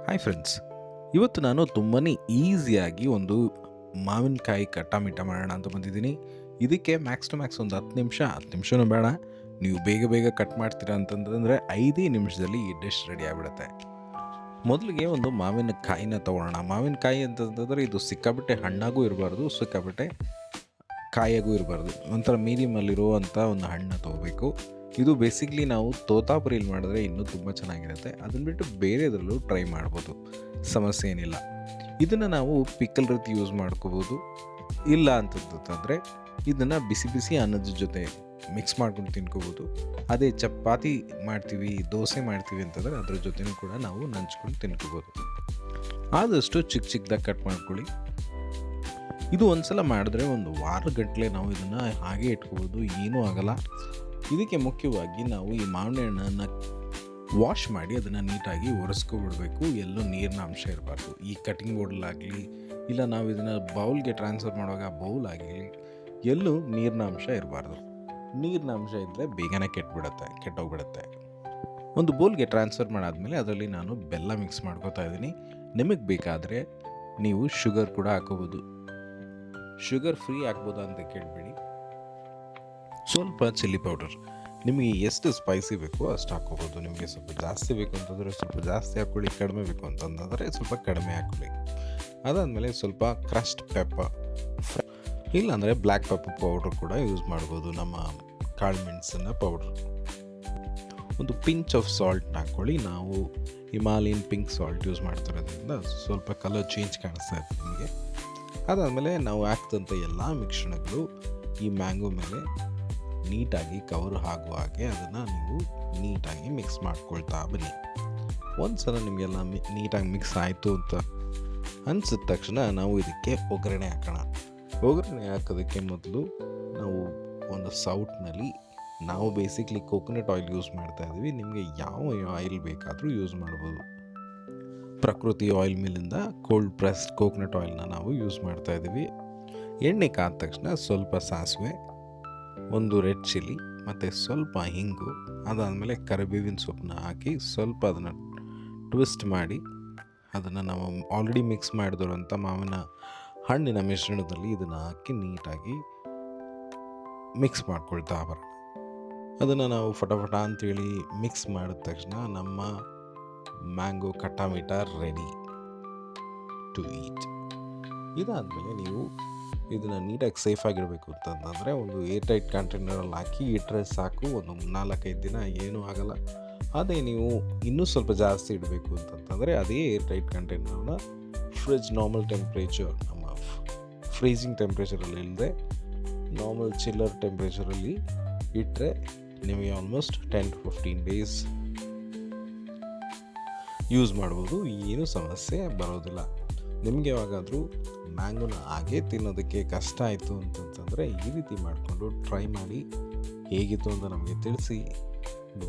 Hi friends, ಇವತ್ತು ನಾನು ತುಂಬಾ ಈಸಿಯಾಗಿ ಒಂದು ಮಾವಿನಕಾಯಿ ಕಟ್ಟ ಮಾಡೋಣ ಅಂತ ಬಂದಿದ್ದೀನಿ. ಇದಕ್ಕೆ ಮ್ಯಾಕ್ಸ್ ಟು ಮ್ಯಾಕ್ಸ್ ಒಂದು 10 ನಿಮಿಷನೂ ಬೇಡ. ನೀವು ಬೇಗ ಬೇಗ ಕಟ್ ಮಾಡ್ತೀರಾ ಅಂತಂದರೆ 5 ನಿಮಿಷದಲ್ಲಿ ಈ ಡಿಶ್ ರೆಡಿ ಆಗಿಬಿಡುತ್ತೆ. ಮೊದಲಿಗೆ ಒಂದು ಮಾವಿನಕಾಯಿನ ತೊಗೊಳ್ಳೋಣ. ಮಾವಿನಕಾಯಿ ಅಂತಂತಂದರೆ ಇದು ಸಿಕ್ಕಾಬಿಟ್ಟೆ ಹಣ್ಣಾಗೂ ಇರಬಾರ್ದು, ಸಿಕ್ಕಾಬಿಟ್ಟೆ ಕಾಯಾಗೂ ಇರಬಾರ್ದು. ಒಂಥರ ಮೀಡಿಯಮಲ್ಲಿರುವಂಥ ಒಂದು ಹಣ್ಣನ್ನ ತೊಗೋಬೇಕು. ಇದು ಬೇಸಿಕ್ಲಿ ನಾವು ತೋತಾಪುರಿಲಿ ಮಾಡಿದ್ರೆ ಇನ್ನೂ ತುಂಬ ಚೆನ್ನಾಗಿರುತ್ತೆ. ಅದನ್ನು ಬಿಟ್ಟು ಬೇರೆದ್ರಲ್ಲೂ ಟ್ರೈ ಮಾಡ್ಬೋದು, ಸಮಸ್ಯೆ ಏನಿಲ್ಲ. ಇದನ್ನು ನಾವು ಪಿಕಲ್ ರೀತಿ ಯೂಸ್ ಮಾಡ್ಕೋಬೋದು. ಇಲ್ಲ ಅಂತಂತಂದರೆ ಇದನ್ನು ಬಿಸಿ ಬಿಸಿ ಅನ್ನದ ಜೊತೆ ಮಿಕ್ಸ್ ಮಾಡ್ಕೊಂಡು ತಿನ್ಕೋಬೋದು. ಅದೇ ಚಪಾತಿ ಮಾಡ್ತೀವಿ, ದೋಸೆ ಮಾಡ್ತೀವಿ ಅಂತಂದರೆ ಅದ್ರ ಜೊತೆನೂ ಕೂಡ ನಾವು ನಂಚ್ಕೊಂಡು ತಿನ್ಕೋಬೋದು. ಆದಷ್ಟು ಚಿಕ್ಕ ಚಿಕ್ಕದಾಗಿ ಕಟ್ ಮಾಡ್ಕೊಳ್ಳಿ. ಇದು ಒಂದು ಸಲ ಮಾಡಿದ್ರೆ ಒಂದು ವಾರಗಟ್ಟಲೆ ನಾವು ಇದನ್ನು ಹಾಗೆ ಇಟ್ಕೋಬೋದು, ಏನೂ ಆಗಲ್ಲ. ಇದಕ್ಕೆ ಮುಖ್ಯವಾಗಿ ನಾವು ಈ ಮಾವಿನ ಹಣ್ಣನ್ನು ವಾಶ್ ಮಾಡಿ ಅದನ್ನು ನೀಟಾಗಿ ಒರೆಸ್ಕೊಬಿಡ್ಬೇಕು. ಎಲ್ಲೂ ನೀರಿನ ಅಂಶ ಇರಬಾರ್ದು. ಈ ಕಟಿಂಗ್ ಬೋರ್ಡಲ್ಲಾಗಲಿ ಇಲ್ಲ ನಾವು ಇದನ್ನು ಬೌಲ್ಗೆ ಟ್ರಾನ್ಸ್ಫರ್ ಮಾಡುವಾಗ ಬೌಲ್ ಆಗಲಿ ಎಲ್ಲೂ ನೀರಿನ ಅಂಶ ಇರಬಾರ್ದು. ನೀರಿನ ಅಂಶ ಇದ್ದರೆ ಬೇಗನೆ ಕೆಟ್ಟೋಗ್ಬಿಡುತ್ತೆ. ಒಂದು ಬೌಲ್ಗೆ ಟ್ರಾನ್ಸ್ಫರ್ ಮಾಡಾದಮೇಲೆ ಅದರಲ್ಲಿ ನಾನು ಬೆಲ್ಲ ಮಿಕ್ಸ್ ಮಾಡ್ಕೋತಾ ಇದ್ದೀನಿ. ನಿಮಗೆ ಬೇಕಾದರೆ ನೀವು ಶುಗರ್ ಕೂಡ ಹಾಕೋಬೋದು. ಶುಗರ್ ಫ್ರೀ ಹಾಕ್ಬೋದಾ ಅಂತ ಕೇಳಬೇಡಿ. ಸ್ವಲ್ಪ ಚಿಲ್ಲಿ ಪೌಡರ್, ನಿಮಗೆ ಎಷ್ಟು ಸ್ಪೈಸಿ ಬೇಕೋ ಅಷ್ಟು ಹಾಕ್ಕೋಬೋದು. ನಿಮಗೆ ಸ್ವಲ್ಪ ಜಾಸ್ತಿ ಬೇಕು ಅಂತಂದರೆ ಸ್ವಲ್ಪ ಜಾಸ್ತಿ ಹಾಕ್ಕೊಳ್ಳಿ, ಕಡಿಮೆ ಬೇಕು ಅಂತಂದರೆ ಸ್ವಲ್ಪ ಕಡಿಮೆ ಹಾಕ್ಕೊಳ್ಳಿ. ಅದಾದಮೇಲೆ ಸ್ವಲ್ಪ ಕ್ರಸ್ಟ್ ಪೆಪ್ಪರ್, ಇಲ್ಲಾಂದರೆ ಬ್ಲ್ಯಾಕ್ ಪೆಪ್ಪರ್ ಪೌಡ್ರ್ ಕೂಡ ಯೂಸ್ ಮಾಡ್ಬೋದು. ನಮ್ಮ ಕಾಳು ಮೆಣಸನ್ನ ಪೌಡ್ರ್, ಒಂದು ಪಿಂಚ್ ಆಫ್ ಸಾಲ್ಟ್ನ ಹಾಕ್ಕೊಳ್ಳಿ. ನಾವು ಹಿಮಾಲಯನ್ ಪಿಂಕ್ ಸಾಲ್ಟ್ ಯೂಸ್ ಮಾಡ್ತಿರೋದ್ರಿಂದ ಸ್ವಲ್ಪ ಕಲರ್ ಚೇಂಜ್ ಕಾಣಿಸ್ತಾ ಇದೆ ನಿಮಗೆ. ಅದಾದಮೇಲೆ ನಾವು ಹಾಕ್ದಂಥ ಎಲ್ಲ ಮಿಶ್ರಣಗಳು ಈ ಮ್ಯಾಂಗೋ ಮೇಲೆ ನೀಟಾಗಿ ಕವರ್ ಆಗುವ ಹಾಗೆ ಅದನ್ನು ನೀವು ನೀಟಾಗಿ ಮಿಕ್ಸ್ ಮಾಡ್ಕೊಳ್ತಾ ಬನ್ನಿ. ಒಂದು ಸಲ ನಿಮಗೆಲ್ಲ ನೀಟಾಗಿ ಮಿಕ್ಸ್ ಆಯಿತು ಅಂತ ಅನಿಸಿದ ತಕ್ಷಣ ನಾವು ಇದಕ್ಕೆ ಒಗ್ಗರಣೆ ಹಾಕೋಣ. ಒಗ್ಗರಣೆ ಹಾಕೋದಕ್ಕೆ ಮೊದಲು ನಾವು ಒಂದು ಸೌಟ್ನಲ್ಲಿ ನಾವು ಬೇಸಿಕ್ಲಿ ಕೋಕೋನಟ್ ಆಯಿಲ್ ಯೂಸ್ ಮಾಡ್ತಾ ಇದ್ದೀವಿ. ನಿಮಗೆ ಯಾವ ಆಯಿಲ್ ಬೇಕಾದರೂ ಯೂಸ್ ಮಾಡ್ಬೋದು. ಪ್ರಕೃತಿ ಆಯಿಲ್ ಮಿಲ್ಲಿಂದ ಕೋಲ್ಡ್ ಪ್ರೆಸ್ಡ್ ಕೋಕೋನಟ್ ಆಯಿಲ್ನ ನಾವು ಯೂಸ್ ಮಾಡ್ತಾ ಇದ್ದೀವಿ. ಎಣ್ಣೆ ಕಾದ ತಕ್ಷಣ ಸ್ವಲ್ಪ ಸಾಸಿವೆ, ಒಂದು ರೆಡ್ ಚಿಲ್ಲಿ ಮತ್ತು ಸ್ವಲ್ಪ ಹಿಂಗು, ಅದಾದಮೇಲೆ ಕರಿಬೇವಿನ ಸೊಪ್ಪನ್ನ ಹಾಕಿ ಸ್ವಲ್ಪ ಅದನ್ನು ಟ್ವಿಸ್ಟ್ ಮಾಡಿ ಅದನ್ನು ನಾವು ಆಲ್ರೆಡಿ ಮಿಕ್ಸ್ ಮಾಡಿದಿರೋಂಥ ಮಾವಿನ ಹಣ್ಣಿನ ಮಿಶ್ರಣದಲ್ಲಿ ಇದನ್ನು ಹಾಕಿ ನೀಟಾಗಿ ಮಿಕ್ಸ್ ಮಾಡ್ಕೊಳ್ತಾ ಬರೋಣ. ಅದನ್ನು ನಾವು ಫಟಾಫಟ ಅಂತೇಳಿ ಮಿಕ್ಸ್ ಮಾಡಿದ ತಕ್ಷಣ ನಮ್ಮ mango khatta meetha ready to eat. ಇದಾದಮೇಲೆ ನೀವು ಇದನ್ನು ನೀಟಾಗಿ ಸೇಫಾಗಿಡಬೇಕು ಅಂತಂದರೆ ಒಂದು ಏರ್ ಟೈಟ್ ಕಂಟೈನರಲ್ಲಿ ಹಾಕಿ ಇಟ್ಟರೆ ಸಾಕು. ಒಂದು 4-5 ದಿನ ಏನೂ ಆಗಲ್ಲ. ಅದೇ ನೀವು ಇನ್ನೂ ಸ್ವಲ್ಪ ಜಾಸ್ತಿ ಇಡಬೇಕು ಅಂತಂತಂದರೆ ಅದೇ ಏರ್ ಟೈಟ್ ಕಂಟೈನರ್ನ ಫ್ರಿಡ್ಜ್ ನಾರ್ಮಲ್ ಟೆಂಪ್ರೇಚರ್, ನಮ್ಮ ಫ್ರೀಸಿಂಗ್ ಟೆಂಪ್ರೇಚರಲ್ಲಿ ಇಲ್ಲದೆ ನಾರ್ಮಲ್ ಚಿಲ್ಲರ್ ಟೆಂಪ್ರೇಚರಲ್ಲಿ ಇಟ್ಟರೆ ನಿಮಗೆ ಆಲ್ಮೋಸ್ಟ್ 10 to 15 ಡೇಸ್ ಯೂಸ್ ಮಾಡ್ಬೋದು. ಏನೂ ಸಮಸ್ಯೆ ಬರೋದಿಲ್ಲ. ನಿಮಗೆ ಯಾವಾಗಾದರೂ ಮ್ಯಾಂಗೋನ ಹಾಗೆ ತಿನ್ನೋದಕ್ಕೆ ಕಷ್ಟ ಆಯಿತು ಅಂತಂತಂದರೆ ಈ ರೀತಿ ಮಾಡಿಕೊಂಡು ಟ್ರೈ ಮಾಡಿ. ಹೇಗಿತ್ತು ಅಂತ ನಮಗೆ ತಿಳಿಸಿ.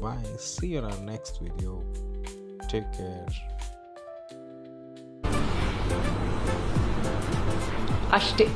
Bye, see you on next video. Take care. ಅಷ್ಟೇ.